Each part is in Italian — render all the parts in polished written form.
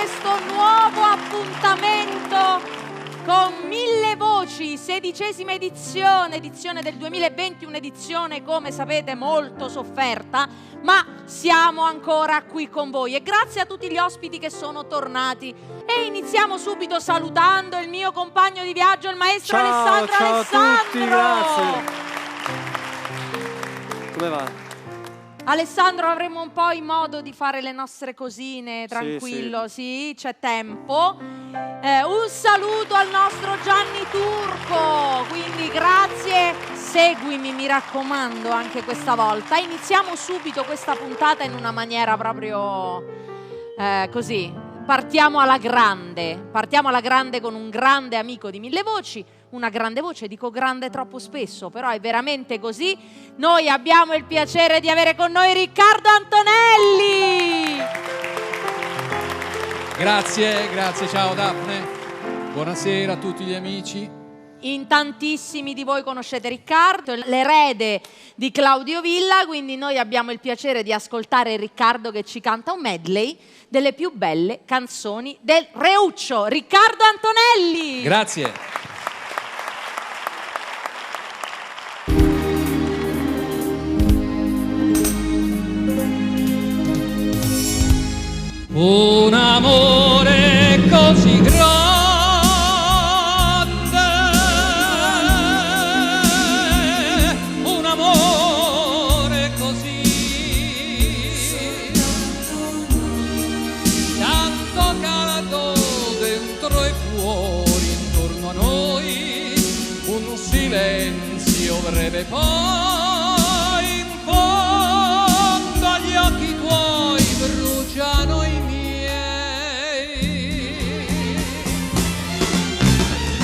questo nuovo appuntamento con 1000 voci, 16ª edizione del 2020, un'edizione come sapete molto sofferta, ma siamo ancora qui con voi e grazie a tutti gli ospiti che sono tornati. E iniziamo subito salutando il mio compagno di viaggio, il maestro Alessandro. Ciao a tutti, grazie. Come va? Alessandro, avremo un po' in modo di fare le nostre cosine, tranquillo, sì, c'è tempo. Un saluto al nostro Gianni Turco, quindi grazie, seguimi mi raccomando anche questa volta. Iniziamo subito questa puntata in una maniera proprio così, partiamo alla grande con un grande amico di 1000 voci. Una grande voce, dico grande troppo spesso, però è veramente così. Noi abbiamo il piacere di avere con noi Riccardo Antonelli. Grazie, ciao Daphne. Buonasera a tutti gli amici. In tantissimi di voi conoscete Riccardo, l'erede di Claudio Villa, quindi noi abbiamo il piacere di ascoltare Riccardo che ci canta un medley delle più belle canzoni del Reuccio. Riccardo Antonelli. Grazie. Un amore così grande, un amore così, tanto calato dentro e fuori intorno a noi, un silenzio breve poi in fondo agli occhi tuoi bruciano i miei.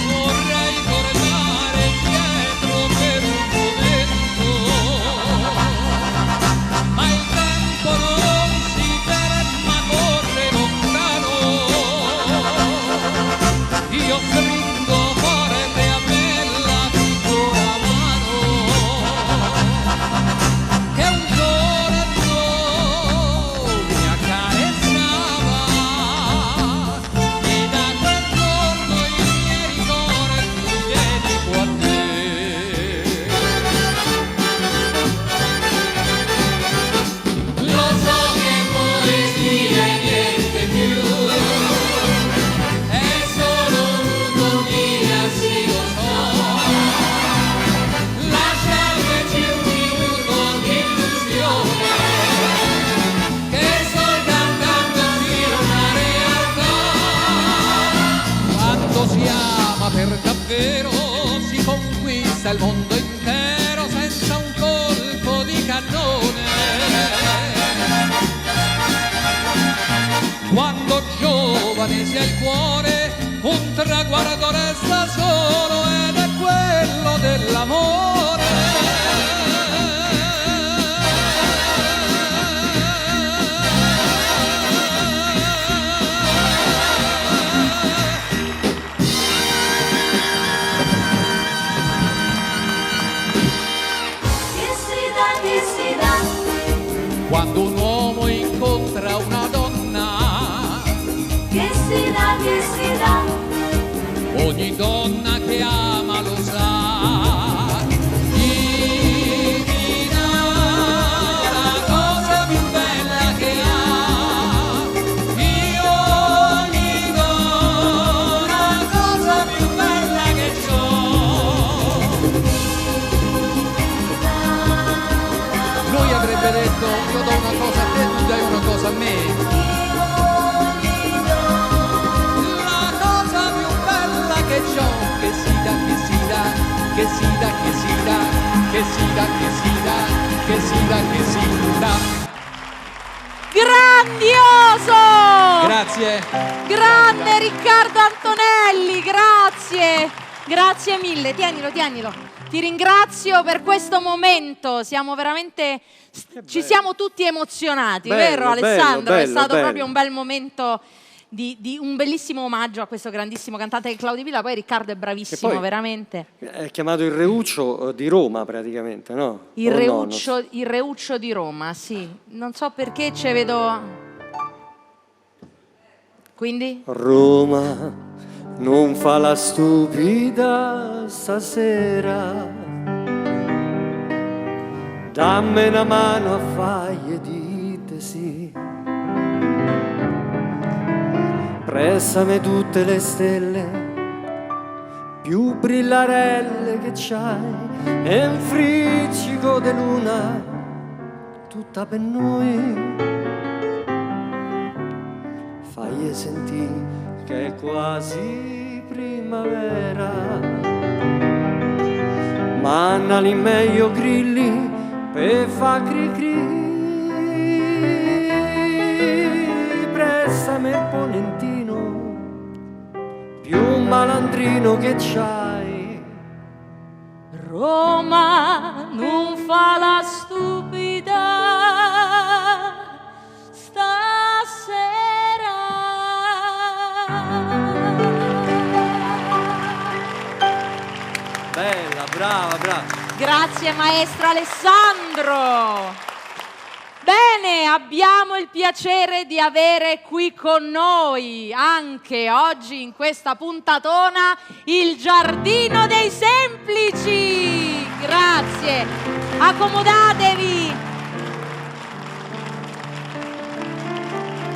Vorrei tornare indietro per un momento, ma il tempo non si ferma, corre lontano. Io stringo forte a me la piccola mano che un giorno mi accarezzava, e da quel giorno i miei ricordi dedico a te. Lo so che poesia è niente più, è solo un'utopia, sì lo so. Lasciateci un minuto di illusione, che sto cantando sia una realtà. Quando si ama per davvero si conquista il mondo intero senza un colpo di cannone. Quando giovane si ha il cuore, un traguardo resta solo ed è quello dell'amore. Che si dà, Quando un uomo incontra una donna, che si dà, ogni donna che ama lo sa, gli dà la cosa più bella che ha. Io gli do la cosa più bella che c'ho. Lui avrebbe detto: io do una cosa a te, tu dai una cosa a me. La cosa più bella che c'ho, che si dà, che si dà, che si dà, che si dà, che si dà, che si dà, che si dà, che si dà. Grandioso! Grazie. Grande Riccardo Antonelli, grazie. Grazie mille, tienilo. Ti ringrazio per questo momento, siamo veramente, ci siamo tutti emozionati, vero Alessandro? È stato proprio un bel momento di un bellissimo omaggio a questo grandissimo cantante del Claudio Villa. Poi Riccardo è bravissimo, poi veramente. È chiamato il Reuccio di Roma praticamente, no? Il Reuccio di Roma, sì. Non so perché ci vedo... Quindi? Roma non fa la stupida stasera, dammi una mano a faglie dite sì, prestami tutte le stelle più brillarelle che c'hai e un friccico di luna tutta per noi. Fagli sentire che è quasi primavera, mannali meglio grilli per fa cri cri, prestami il ponentino più malandrino che c'hai. Roma non fa la stupida stasera. Bella, brava, brava. Grazie maestro Alessandro. Bene, abbiamo il piacere di avere qui con noi anche oggi in questa puntatona il Giardino dei Semplici. Grazie, accomodatevi.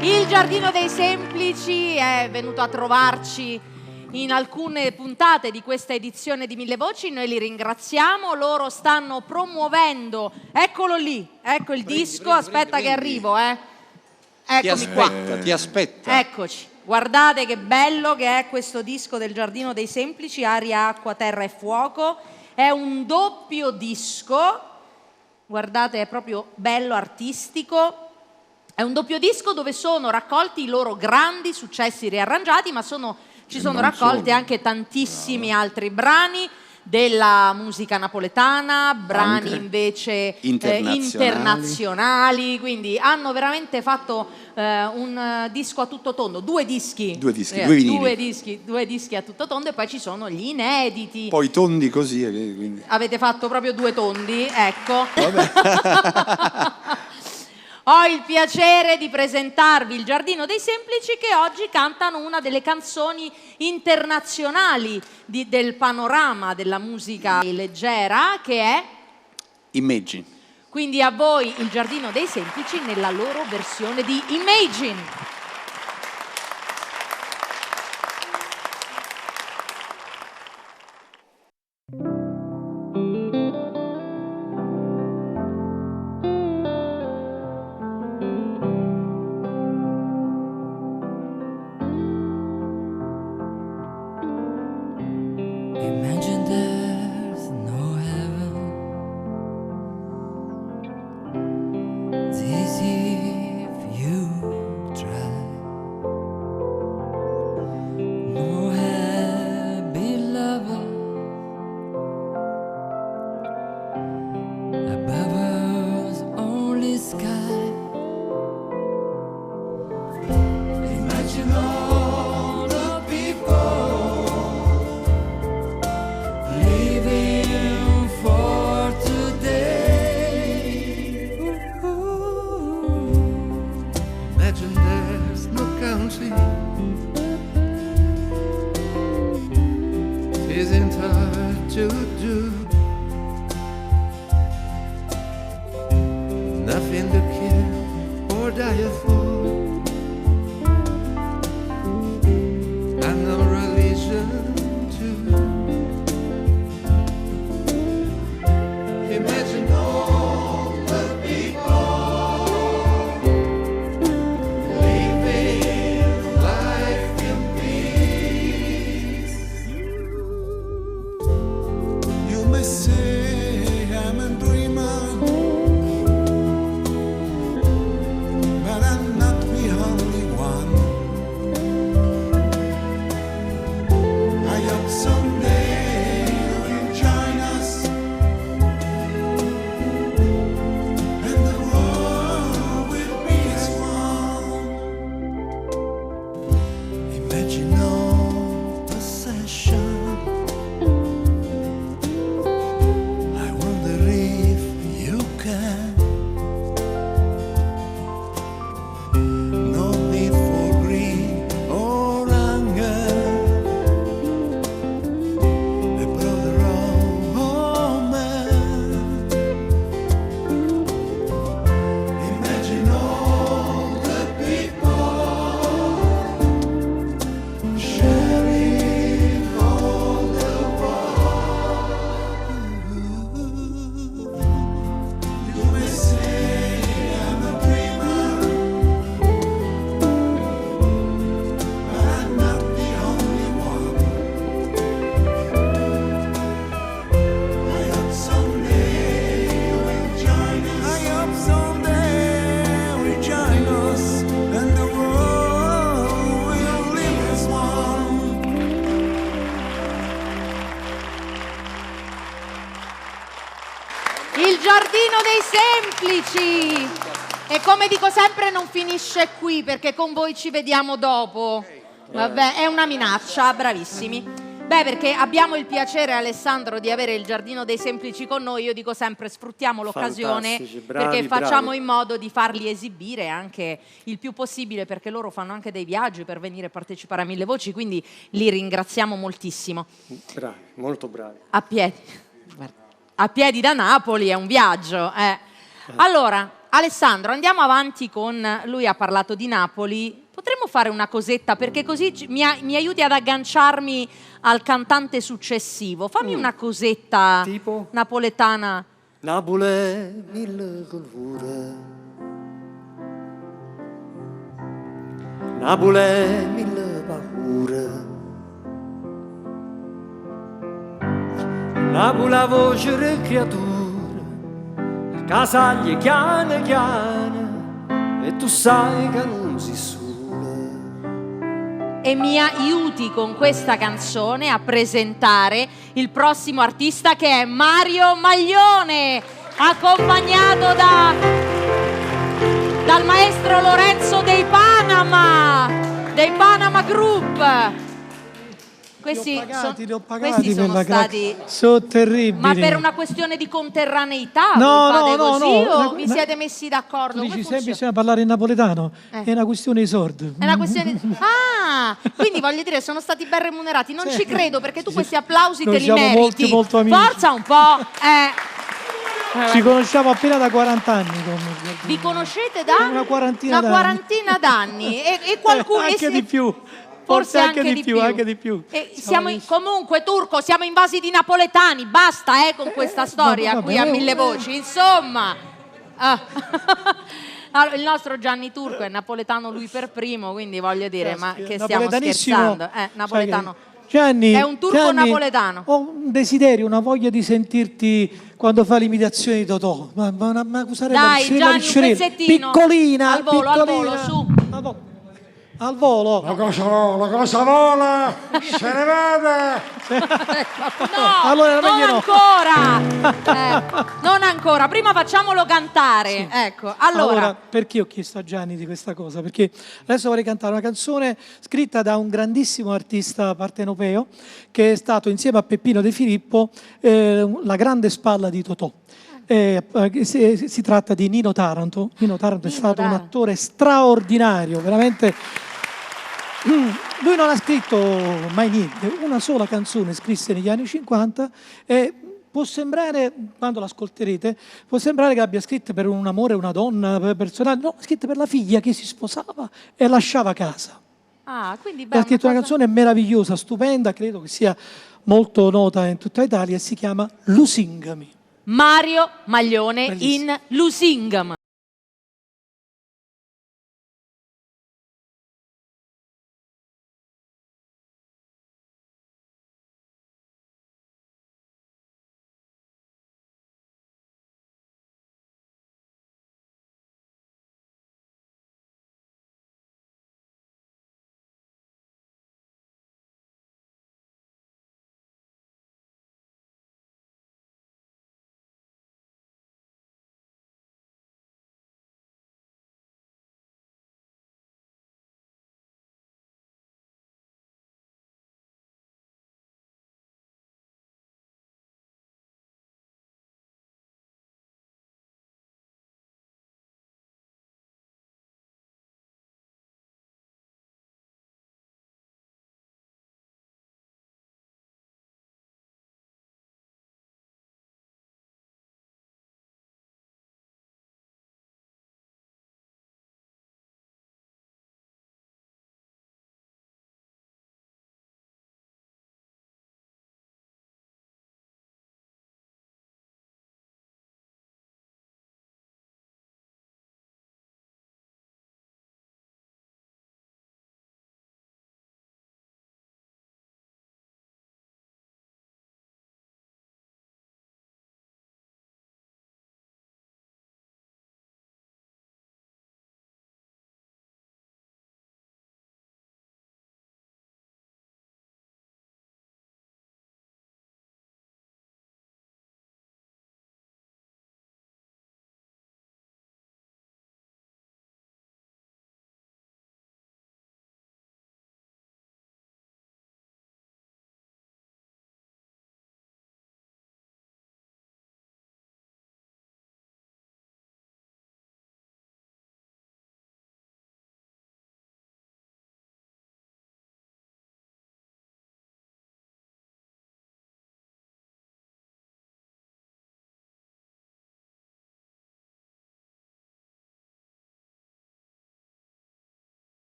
Il Giardino dei Semplici è venuto a trovarci in alcune puntate di questa edizione di Mille Voci, noi li ringraziamo, loro stanno promuovendo, eccolo lì, ecco il disco, aspetta che arrivo, eccomi qua. Ti aspetta. Eccoci, guardate che bello che è questo disco del Giardino dei Semplici, Aria, Acqua, Terra e Fuoco, è un doppio disco, guardate è proprio bello, artistico, è un doppio disco dove sono raccolti i loro grandi successi riarrangiati, ma ci sono raccolti anche tantissimi altri brani della musica napoletana, brani Anche invece internazionali. quindi hanno veramente fatto un disco a tutto tondo, due dischi, Due vinili. due dischi a tutto tondo, e poi ci sono gli inediti. Poi tondi così. Quindi. Avete fatto proprio due tondi, ecco. Ho il piacere di presentarvi il Giardino dei Semplici, che oggi cantano una delle canzoni internazionali del panorama della musica leggera, che è Imagine. Quindi a voi il Giardino dei Semplici nella loro versione di Imagine. Imagine there's no heaven. It's easy if you try. No happy lover above us, only sky. Imagine all the people living for today. Imagine there's no country, isn't hard to do. Nothing to kill or die for, and no religion too. Imagine all the people living life in peace. You may say I'm a dreamer, but I'm not. semplici. E come dico sempre, non finisce qui, perché con voi ci vediamo dopo. Vabbè, è una minaccia, bravissimi. Beh, perché abbiamo il piacere, Alessandro, di avere il Giardino dei Semplici con noi. Io dico sempre, sfruttiamo l'occasione, bravi, perché facciamo bravi. in modo di farli esibire anche il più possibile, perché loro fanno anche dei viaggi per venire a partecipare a Mille Voci, quindi li ringraziamo moltissimo. Bravi, molto bravi. A piedi da Napoli è un viaggio. Allora, Alessandro, andiamo avanti con... Lui ha parlato di Napoli. Potremmo fare una cosetta, perché così mi aiuti ad agganciarmi al cantante successivo. Fammi una cosetta Tipo? napoletana. Napoli, mille colore. Napoli, mille paure. Napoli, la voce delle creature, casaglie chiane chiane, e tu sai che non si suona. E mi aiuti con questa canzone a presentare il prossimo artista, che è Mario Maglione, accompagnato dal maestro Lorenzo dei Panama Group. Questi li ho pagati questi per sono la stati... sono terribili. Ma per una questione di conterraneità No, voi fate no, così, no. o vi siete messi d'accordo? Tu Come dici sempre funziona? bisogna parlare in napoletano, è una questione di soldi. È una questione... Ah, quindi voglio dire, sono stati ben remunerati. Non ci credo, perché tu questi applausi Noi te li siamo meriti. molto, molto amici. Forza un po'. Ci conosciamo appena da 40 anni. Vi conoscete da? Una quarantina Una d'anni. quarantina d'anni. E qualcuno... Anche di più. Forse anche di più. Anche di più. E comunque, Turco, siamo invasi di napoletani. Basta con questa storia vabbè, qui a Mille Voci. Insomma... Ah. Allora, il nostro Gianni Turco è napoletano lui per primo, quindi voglio dire, ma che stiamo scherzando? Napoletano. Gianni, È un turco napoletano. Ho un desiderio, una voglia di sentirti quando fa l'imitazione di Totò. Ma cos'era? Dai, Gianni, un pezzettino. Piccolina. Al volo, piccolina. su. Al volo. La cosa vola, se ne vede. No, Allora, non meglio no. ancora. Non ancora. Prima facciamolo cantare. Sì. Ecco, allora. Perché ho chiesto a Gianni di questa cosa? Perché adesso vorrei cantare una canzone scritta da un grandissimo artista partenopeo, che è stato, insieme a Peppino De Filippo, la grande spalla di Totò. Si tratta di Nino Taranto. Nino Taranto è stato un attore straordinario, veramente. Lui non ha scritto mai niente, una sola canzone scrisse negli anni 50 e può sembrare, quando l'ascolterete, può sembrare che abbia scritte per un amore, una donna, personale. No, scritte per la figlia che si sposava e lasciava casa. Quindi Ha scritto una canzone meravigliosa, stupenda, credo che sia molto nota in tutta Italia, e si chiama Lusingami. Mario Maglione Bellissimo. in Lusingam.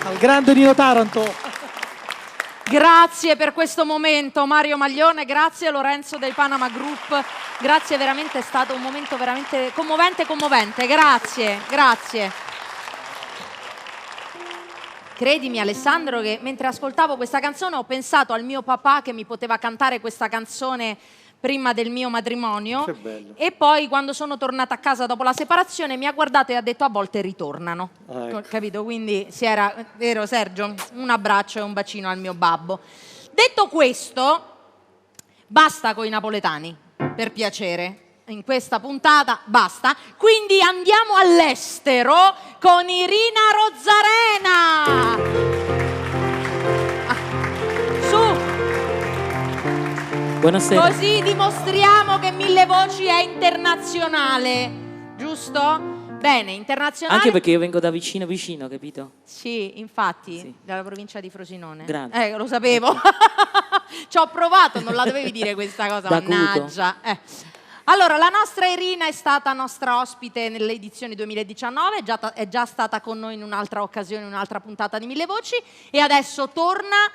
Al grande Nino Taranto. Grazie per questo momento Mario Maglione, grazie Lorenzo dei Panama Group, grazie, veramente è stato un momento veramente commovente, grazie. Credimi Alessandro che mentre ascoltavo questa canzone ho pensato al mio papà che mi poteva cantare questa canzone prima del mio matrimonio. Che bello. E poi quando sono tornata a casa dopo la separazione mi ha guardato e ha detto a volte ritornano. Ecco. Capito? Quindi si era, vero Sergio? Un abbraccio e un bacino al mio babbo. Detto questo, basta coi napoletani, per piacere. In questa puntata basta. Quindi andiamo all'estero con Irina Rozzarena. Su! Buonasera. Così dimostriamo che Mille Voci è internazionale, giusto? Bene, internazionale. Anche perché io vengo da vicino, capito? Sì, infatti, Sì. dalla provincia di Frosinone. Grande. Lo sapevo. Ci ho provato, non la dovevi dire questa cosa, Da Cuto. mannaggia. Allora, la nostra Irina è stata nostra ospite nelle edizioni 2019, è già stata con noi in un'altra occasione, in un'altra puntata di Mille Voci e adesso torna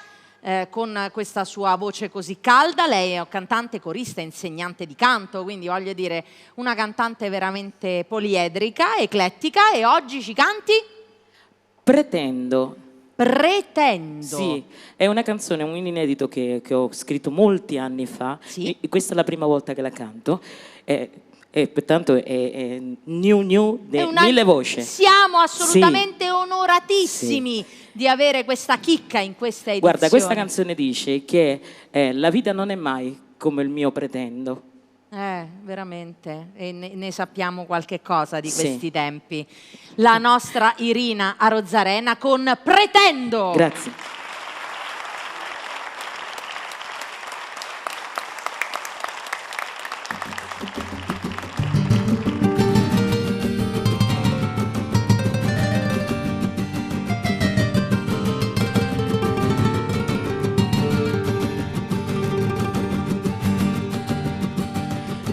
con questa sua voce così calda. Lei è cantante, corista, insegnante di canto, quindi voglio dire una cantante veramente poliedrica, eclettica, e oggi ci canti? Pretendo. Pretendo. Sì, è una canzone, un inedito che ho scritto molti anni fa. Sì. E questa è la prima volta che la canto. E pertanto è new È di una- Mille Voci. Siamo assolutamente onoratissimi di avere questa chicca in questa edizione. Guarda, questa canzone dice che la vita non è mai come il mio pretendo. Veramente, e ne sappiamo qualche cosa di Sì. questi tempi. La nostra Irina Rozzarena con Pretendo. Grazie.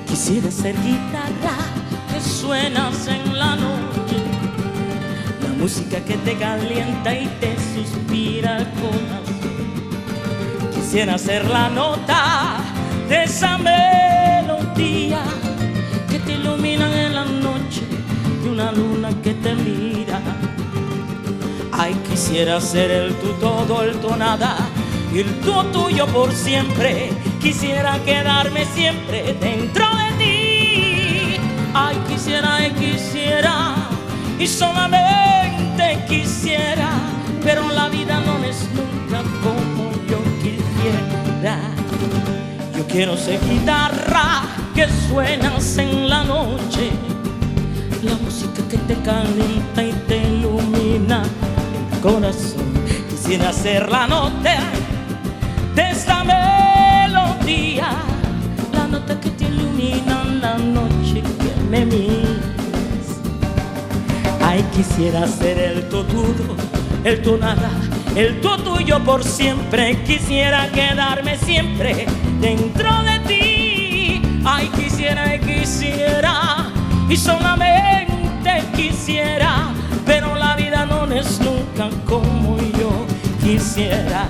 Quisiera ser guitarra que suenas en la noche, la música que te calienta y te suspira el corazón. Quisiera ser la nota de esa melodía que te ilumina en la noche y una luna que te mira. Ay, quisiera ser el tu todo, el tu nada, y el tú tuyo por siempre. Quisiera quedarme siempre dentro de ti. Ay, quisiera y quisiera, y solamente quisiera, pero la vida no es nunca como yo quisiera. Yo quiero ser guitarra que suenas en la noche, la música que te calienta y te ilumina el corazón. Quisiera ser la nota de esta melodía, la nota que te ilumina la noche que me miras. Ay, quisiera ser el tu todo, el tu nada, el tu tuyo por siempre. Quisiera quedarme siempre dentro de ti. Ay, quisiera y quisiera, y solamente quisiera, pero la vida no es nunca como yo quisiera.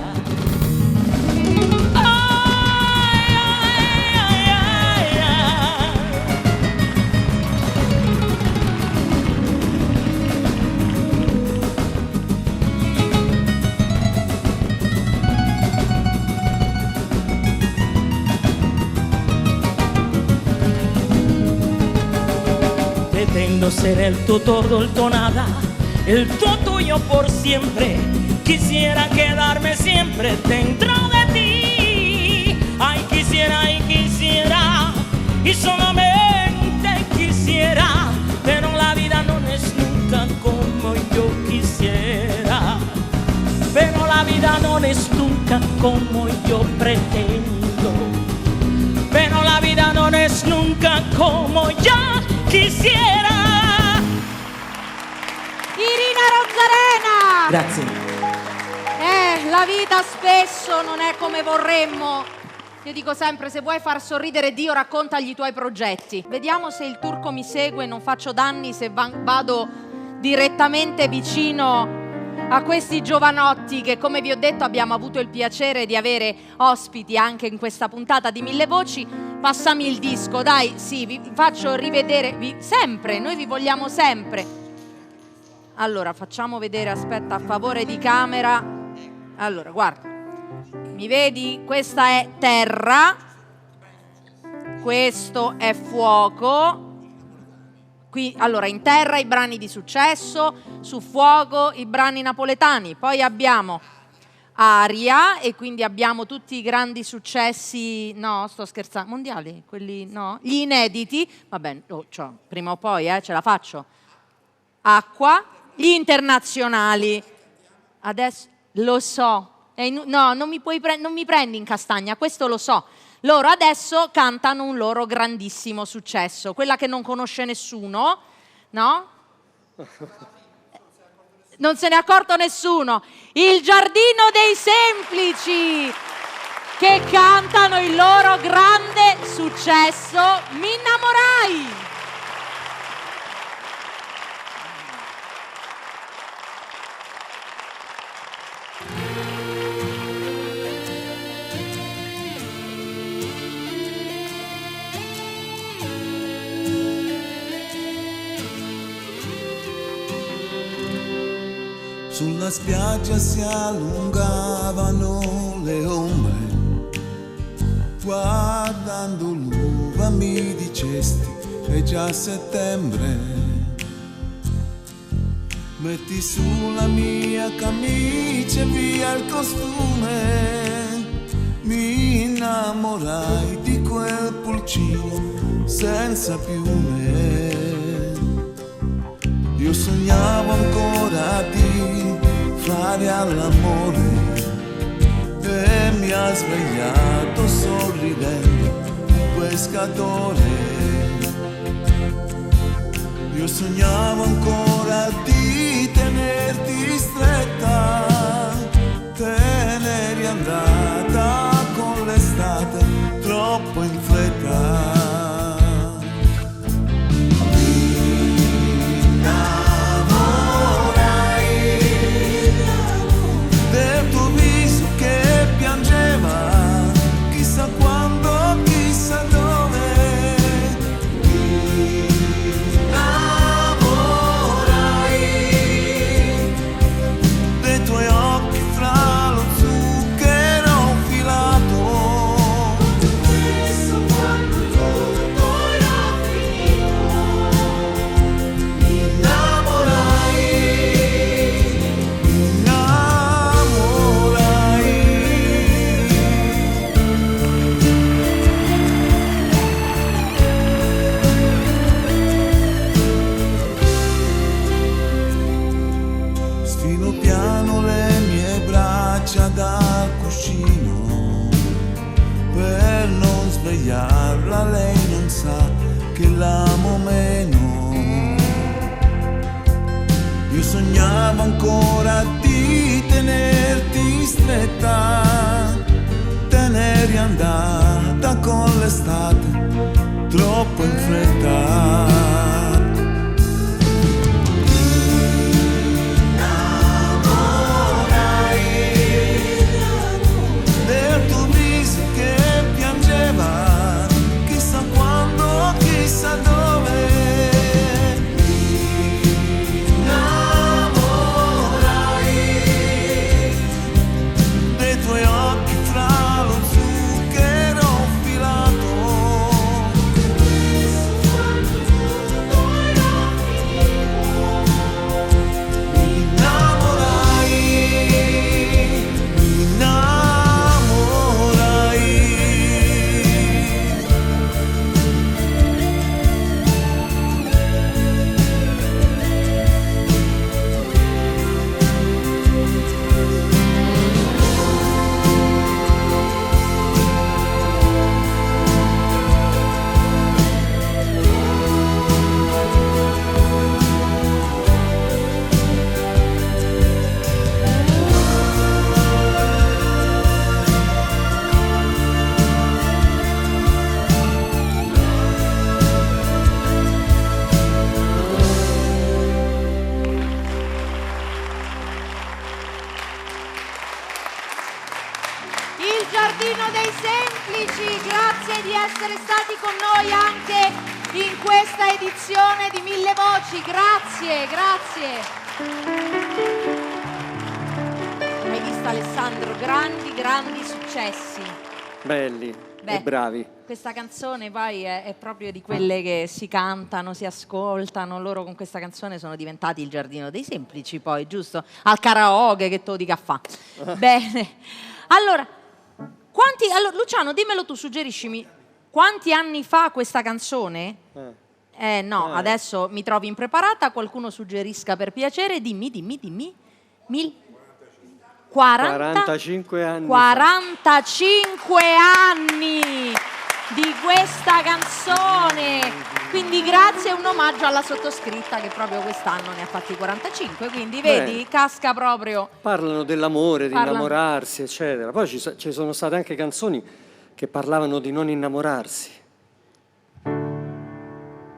Pretendo ser el tu todo, el tu nada, el tu tuyo por siempre. Quisiera quedarme siempre dentro de ti. Ay, quisiera y quisiera, y solamente quisiera, pero la vida no es nunca como yo quisiera. Pero la vida no es nunca como yo pretendo. Pero la vida no es nunca como yo quisiera. Irina Rozzarena! Grazie. La vita spesso non è come vorremmo. Io dico sempre, se vuoi far sorridere Dio, raccontagli i tuoi progetti. Vediamo se il turco mi segue, non faccio danni se vado direttamente vicino a questi giovanotti che, come vi ho detto, abbiamo avuto il piacere di avere ospiti anche in questa puntata di Mille Voci. Passami il disco, dai, sì, vi faccio rivedere, sempre, noi vi vogliamo sempre. Allora, facciamo vedere, aspetta, a favore di camera. Allora, guarda, mi vedi? Questa è terra, questo è fuoco. Qui, allora, in terra i brani di successo, su fuoco i brani napoletani, poi abbiamo aria e quindi abbiamo tutti i grandi successi, no, sto scherzando, mondiali, quelli no, gli inediti, vabbè, prima o poi ce la faccio, acqua, gli internazionali, adesso lo so, no, non mi prendi in castagna, questo lo so. Loro adesso cantano un loro grandissimo successo, quella che non conosce nessuno, no? Non se ne è accorto nessuno. Il Giardino dei Semplici, che cantano il loro grande successo, Mi innamorai. Sulla spiaggia si allungavano le ombre, guardando l'uva mi dicesti è già settembre. Metti sulla mia camicia e via il costume, mi innamorai di quel pulcino senza piume. Io sognavo ancora di fare all'amore e mi ha svegliato sorridendo un pescatore. Io sognavo ancora di tenerti stretta, te ne eri andata con l'estate troppo in fretta. Lei non sa che l'amo meno. Io sognavo ancora di tenerti stretta, te ne eri andata con l'estate troppo in fretta. questa edizione di Mille Voci. Grazie. Hai visto, Alessandro? Grandi successi. Belli e bravi. Questa canzone poi è proprio di quelle che si cantano, si ascoltano. Loro con questa canzone sono diventati il Giardino dei Semplici, poi, giusto? Al karaoke, che te lo dica fa. Bene. Allora, Luciano, dimmelo tu, suggeriscimi. Quanti anni fa questa canzone? Adesso mi trovi impreparata. Qualcuno suggerisca per piacere. Dimmi. 45 anni. 45 anni di questa canzone. Quindi grazie, un omaggio alla sottoscritta che proprio quest'anno ne ha fatti 45. Quindi vedi, casca proprio. Parlano dell'amore, di innamorarsi, eccetera. Poi ci sono state anche canzoni che parlavano di non innamorarsi.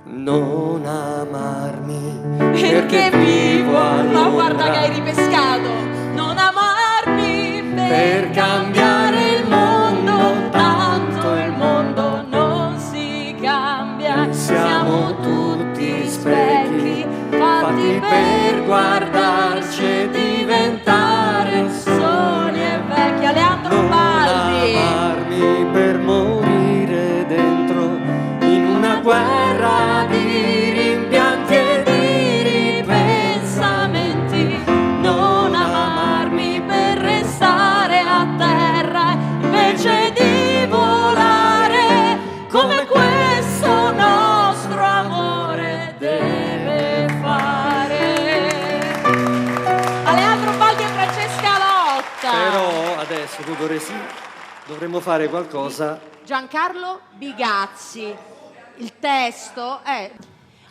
Non amarmi perché vivo allora. Ma guarda che hai ripescato. Non amarmi per cambiare il mondo, tanto il mondo non si cambia. Siamo tutti specchi fatti per guardarci e diventare soli e vecchi. Leandro Baldi. Non amarmi per morire dentro in una guerra di rimpianti e di ripensamenti. Non amarmi per restare a terra invece di volare come questo nostro amore deve fare. Alejandro Baldi e Francesca Lotta. Però adesso tu dovremmo fare qualcosa. Giancarlo Bigazzi. Il testo è...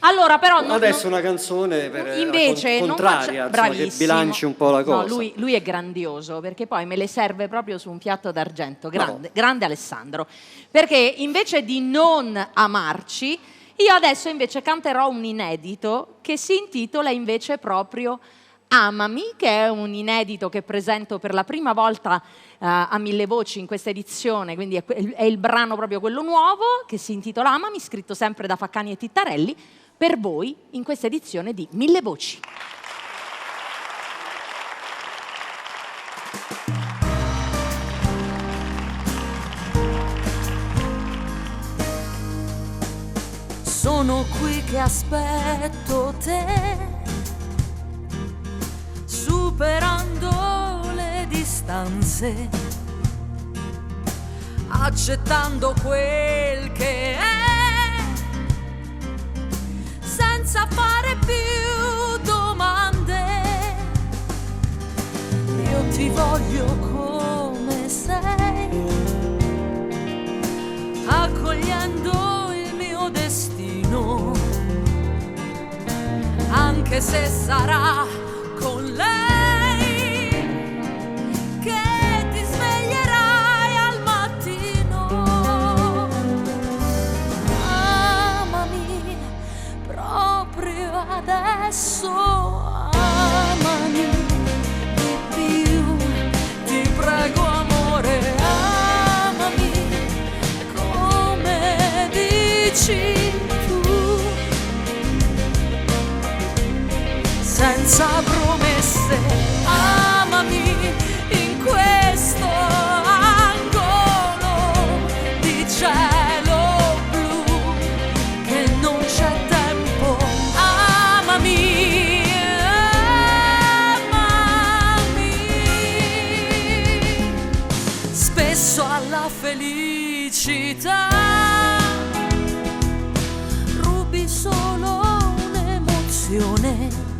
Allora, però... Adesso una canzone per invece contraria, insomma, che bilanci un po' la cosa. No, lui è grandioso, perché poi me le serve proprio su un piatto d'argento. Grande Alessandro. Perché invece di non amarci, io adesso invece canterò un inedito che si intitola invece proprio Amami, che è un inedito che presento per la prima volta a Mille Voci in questa edizione, quindi è il brano proprio quello nuovo, che si intitola Amami, scritto sempre da Faccani e Tittarelli, per voi in questa edizione di Mille Voci. Sono qui che aspetto te, superando le distanze, accettando quel che è, senza fare più domande. Io ti voglio come sei, accogliendo il mio destino, anche se sarà con lei che ti sveglierai al mattino. Amami proprio adesso, amami di più, ti prego amore, amami come dici tu, senza promesse, amami in questo angolo di cielo blu, che non c'è tempo, amami, amami. Spesso alla felicità rubi solo un'emozione,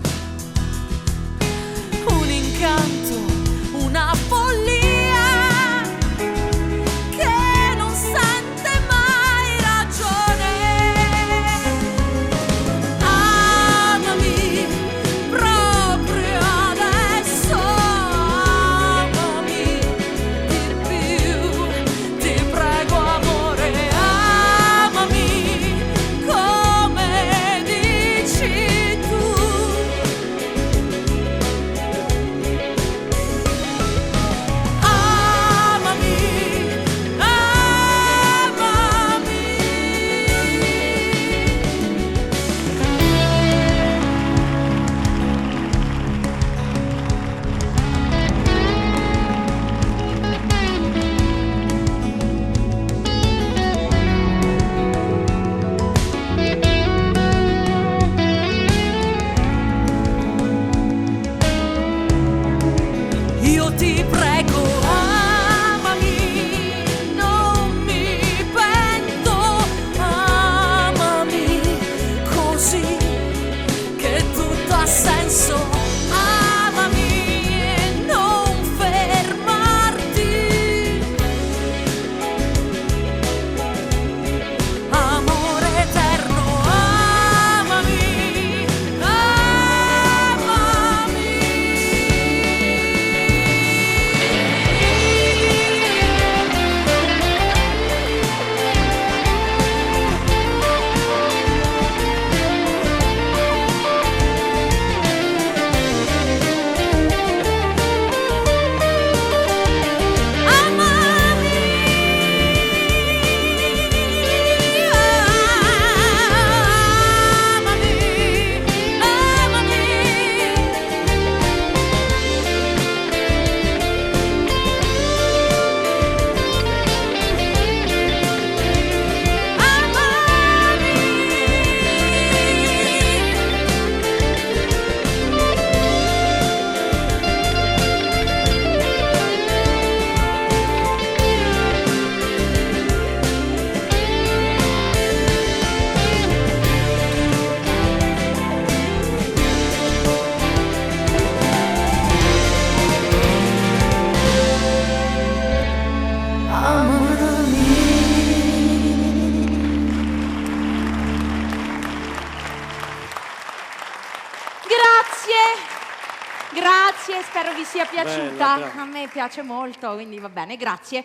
Grazie, spero vi sia piaciuta. Bella. A me piace molto, quindi va bene, grazie.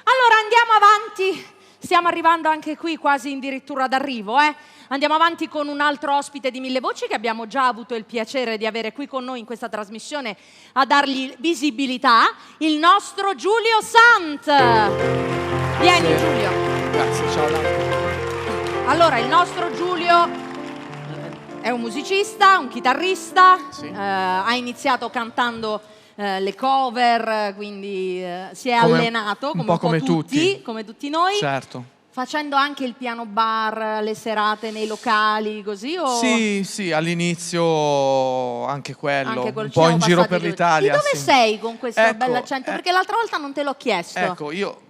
Allora andiamo avanti, stiamo arrivando anche qui quasi addirittura d'arrivo, Andiamo avanti con un altro ospite di Mille Voci che abbiamo già avuto il piacere di avere qui con noi in questa trasmissione a dargli visibilità, il nostro Giulio Sant. Vieni Giulio. Grazie, ciao. Allora, il nostro Giulio è un musicista, un chitarrista, Sì. Ha iniziato cantando le cover, quindi si è allenato un po' come tutti. come tutti noi. Certo. Facendo anche il piano bar, le serate nei locali, così? O... Sì, all'inizio anche quello, Anche un po' in giro per l'Italia. Di dove sì. sei con questo Ecco, bell'accento? Perché l'altra volta non te l'ho chiesto. Ecco, io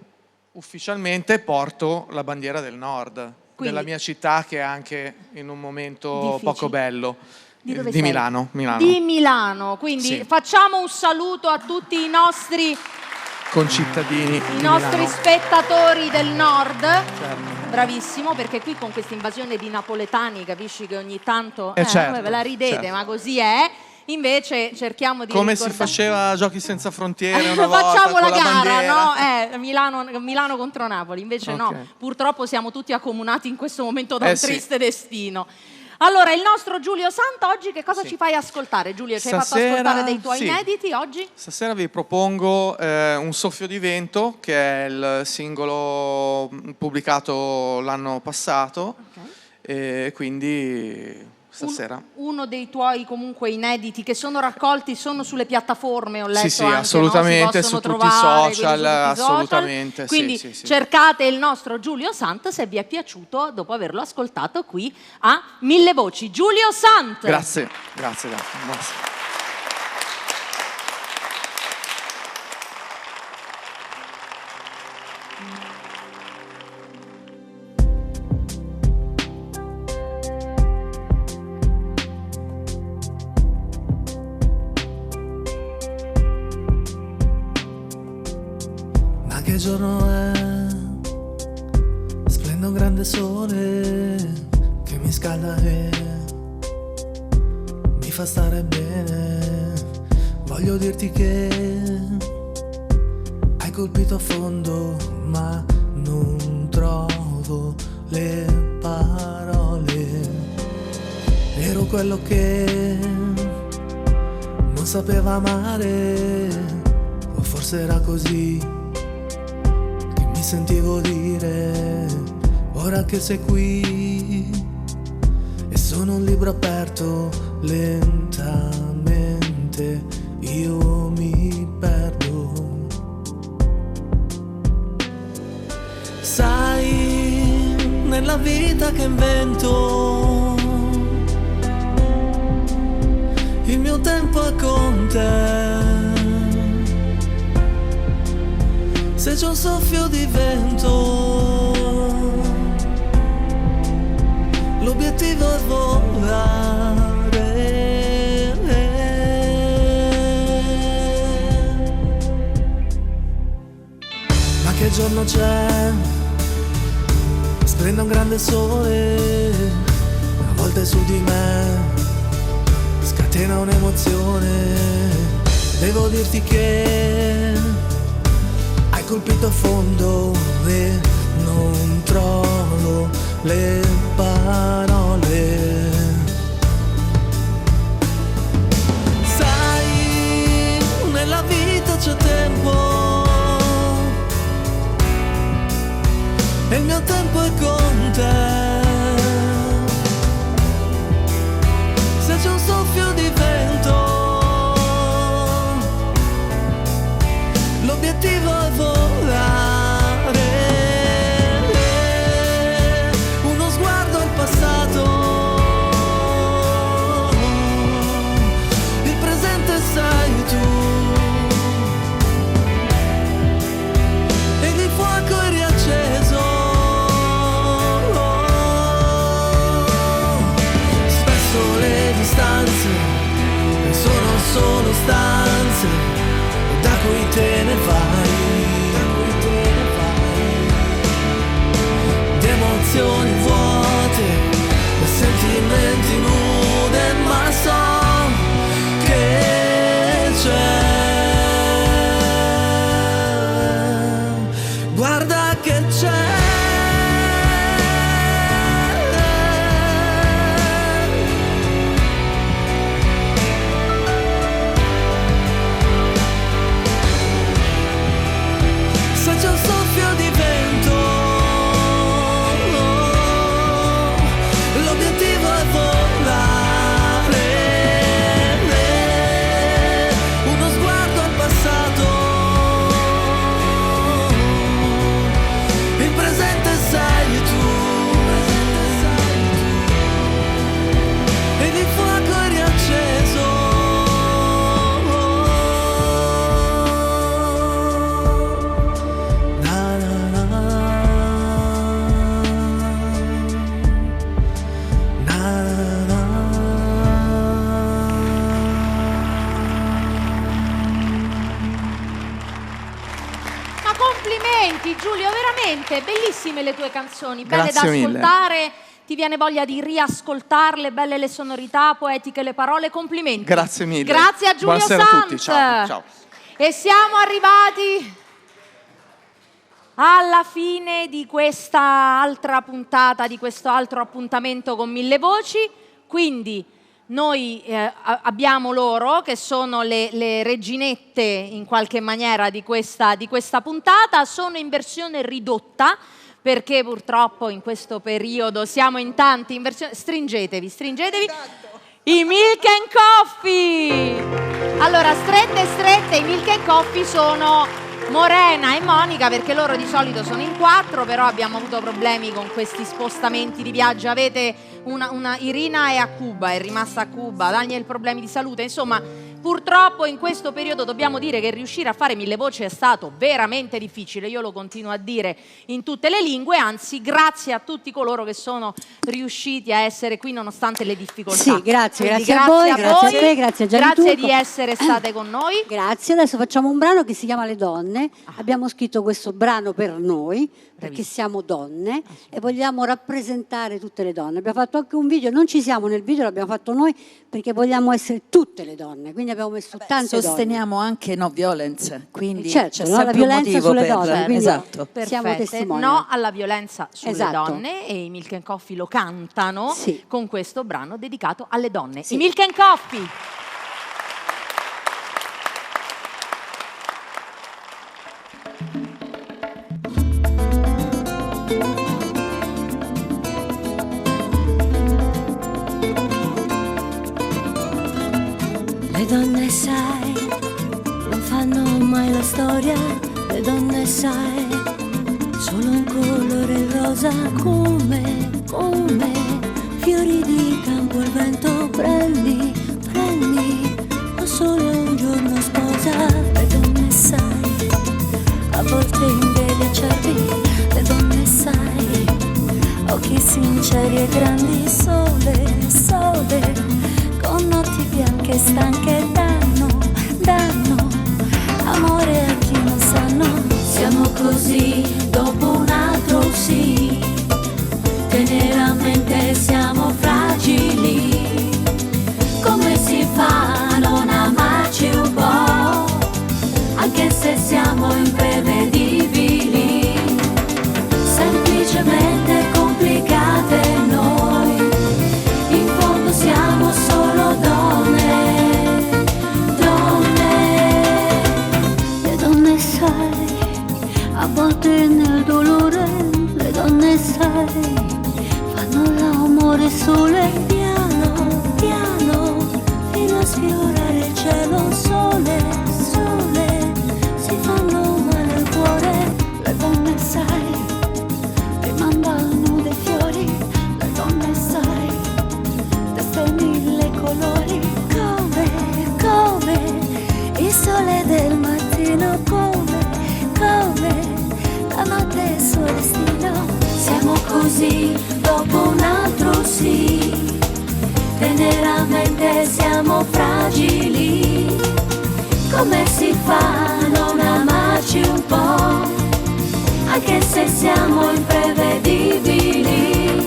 ufficialmente porto la bandiera del nord, Quindi- della mia città che è anche in un momento Difficile. poco bello. Di dove Di sei? Milano. Di Milano, quindi Sì. facciamo un saluto a tutti i nostri Concittadini di nostri Milano. spettatori del nord. Certo. Bravissimo, perché qui con questa invasione di napoletani capisci che ogni tanto Certo, ve la ridete, certo. ma così è. Invece cerchiamo di Come si ricordare- faceva a Giochi Senza Frontiere una volta Facciamo con la la gara, bandiera. no? Milano contro Napoli. Invece Ok. no, purtroppo siamo tutti accomunati in questo momento da un Sì. triste destino. Allora, il nostro Giulio Sant oggi che cosa Sì. ci fai ascoltare? Giulio, ci hai fatto Stasera, ascoltare dei tuoi sì. inediti oggi? Stasera vi propongo Un soffio di vento, che è il singolo pubblicato l'anno passato, e quindi stasera. Uno dei tuoi comunque inediti che sono raccolti, sono sulle piattaforme, ho letto Sì, anche, assolutamente, no? Si possono su tutti i trovare, social, quindi su tutti i social. assolutamente, sì, Quindi sì. cercate il nostro Giulio Sant se vi è piaciuto dopo averlo ascoltato qui a Mille Voci. Giulio Sant! Grazie. Buonasera. Ma che giorno è? Splende un grande sole che mi scalda e mi fa stare bene. Voglio dirti che hai colpito a fondo, ma non trovo le parole. Ero quello che non sapeva amare, o forse era così che mi sentivo dire. Ora che sei qui e sono un libro aperto, lentamente io mi perdo. Sai, nella vita che invento, il mio tempo è con te. Se c'è un soffio di vento, l'obiettivo è volare. Ma che giorno c'è? Splende un grande sole, a volte su di me scatena un'emozione. Devo dirti che hai colpito a fondo e non trovo le parole. Sai, nella vita c'è tempo e il mio tempo è con te. Se c'è un soffio di vento, l'obiettivo è volare. Uno sguardo al passato veramente bellissime le tue canzoni, belle Grazie da mille. ascoltare. Ti viene voglia di riascoltarle, belle le sonorità, poetiche le parole, complimenti. Grazie mille. Grazie a Giulio Buonasera a Sant. tutti, ciao. Ciao. E siamo arrivati alla fine di questa altra puntata, di questo altro appuntamento con Mille Voci. Quindi noi abbiamo loro che sono le reginette in qualche maniera di questa puntata, sono in versione ridotta perché purtroppo in questo periodo siamo in tanti in versione... Stringetevi. I Milk and Coffee! Allora, strette, i Milk and Coffee sono Morena e Monica, perché loro di solito sono in 4, però abbiamo avuto problemi con questi spostamenti di viaggio. Avete una Irina è a Cuba, è rimasta a Cuba, Daniel problemi di salute, insomma. Purtroppo in questo periodo dobbiamo dire che riuscire a fare Mille Voci è stato veramente difficile, io lo continuo a dire in tutte le lingue, anzi grazie a tutti coloro che sono riusciti a essere qui nonostante le difficoltà. Sì, grazie a voi, grazie grazie a te, grazie a Gianni Grazie Turco. di essere state con noi. Grazie, adesso facciamo un brano che si chiama Le Donne, abbiamo scritto questo brano per noi, perché siamo donne e vogliamo rappresentare tutte le donne. Abbiamo fatto anche un video, non ci siamo nel video, l'abbiamo fatto noi perché vogliamo essere tutte le donne, quindi abbiamo messo tante sosteniamo anche no violence, quindi certo, c'è no, sempre la violenza un motivo sulle per... donne, quindi esatto. siamo Perfette. testimoni. No alla violenza sulle Esatto. donne, e i Milk and Coffee lo cantano Sì. con questo brano dedicato alle donne. I Milk and Coffee. Le donne sai, non fanno mai la storia, le donne sai, solo un colore rosa come fiori di campo al vento, prendi, o solo un giorno sposa. Le donne sai, a volte in veli acerbi, le donne sai, occhi sinceri e grandi, sole, con notti bianche e stanche, danno amore a chi non sanno. Siamo così dopo un altro sì, teneramente siamo fragili. Come si fa a non amarci un po', anche se siamo imprevedibili, semplicemente complicate noi, in fondo siamo solo donne. Le donne sai, a volte nel dolore, le donne sai, fanno l'amore sole, piano, fino a sfiorare il cielo, sole, si fanno male al cuore. Le donne sai, rimandano dei fiori, le donne sai, teste mille colori, come il sole del mattino, come la notte il suo destino. Siamo così dopo un altro sì, teneramente siamo fragili. Come si fa a non amarci un po', anche se siamo imprevedibili,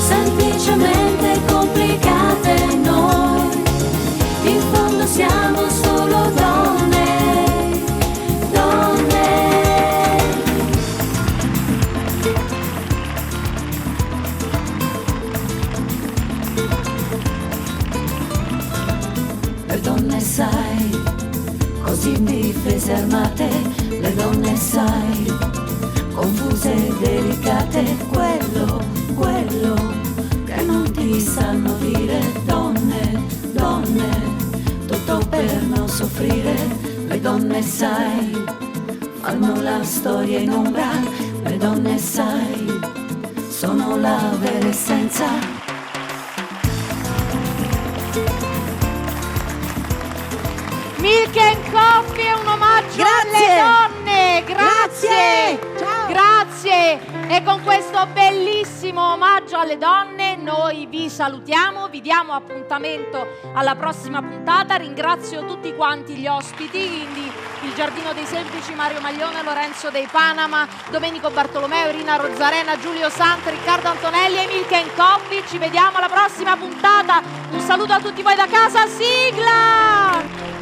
semplicemente complicate noi, in fondo siamo solo donne. Le donne sai, così indifese armate, le donne sai, confuse e delicate, quello che non ti sanno dire. Donne, tutto per non soffrire. Le donne sai, fanno la storia in ombra. Le donne sai, sono la vera essenza. Milk and Coffee è un omaggio alle donne. Grazie. Ciao. Grazie. E con questo bellissimo omaggio alle donne noi vi salutiamo, vi diamo appuntamento alla prossima puntata. Ringrazio tutti quanti gli ospiti, quindi il Giardino dei Semplici, Mario Maglione, Lorenzo dei Panama, Domenico Bartolomeo, Irina Rozzarena, Giulio Sant, Riccardo Antonelli e Milken Coppi. Ci vediamo alla prossima puntata. Un saluto a tutti voi da casa, sigla!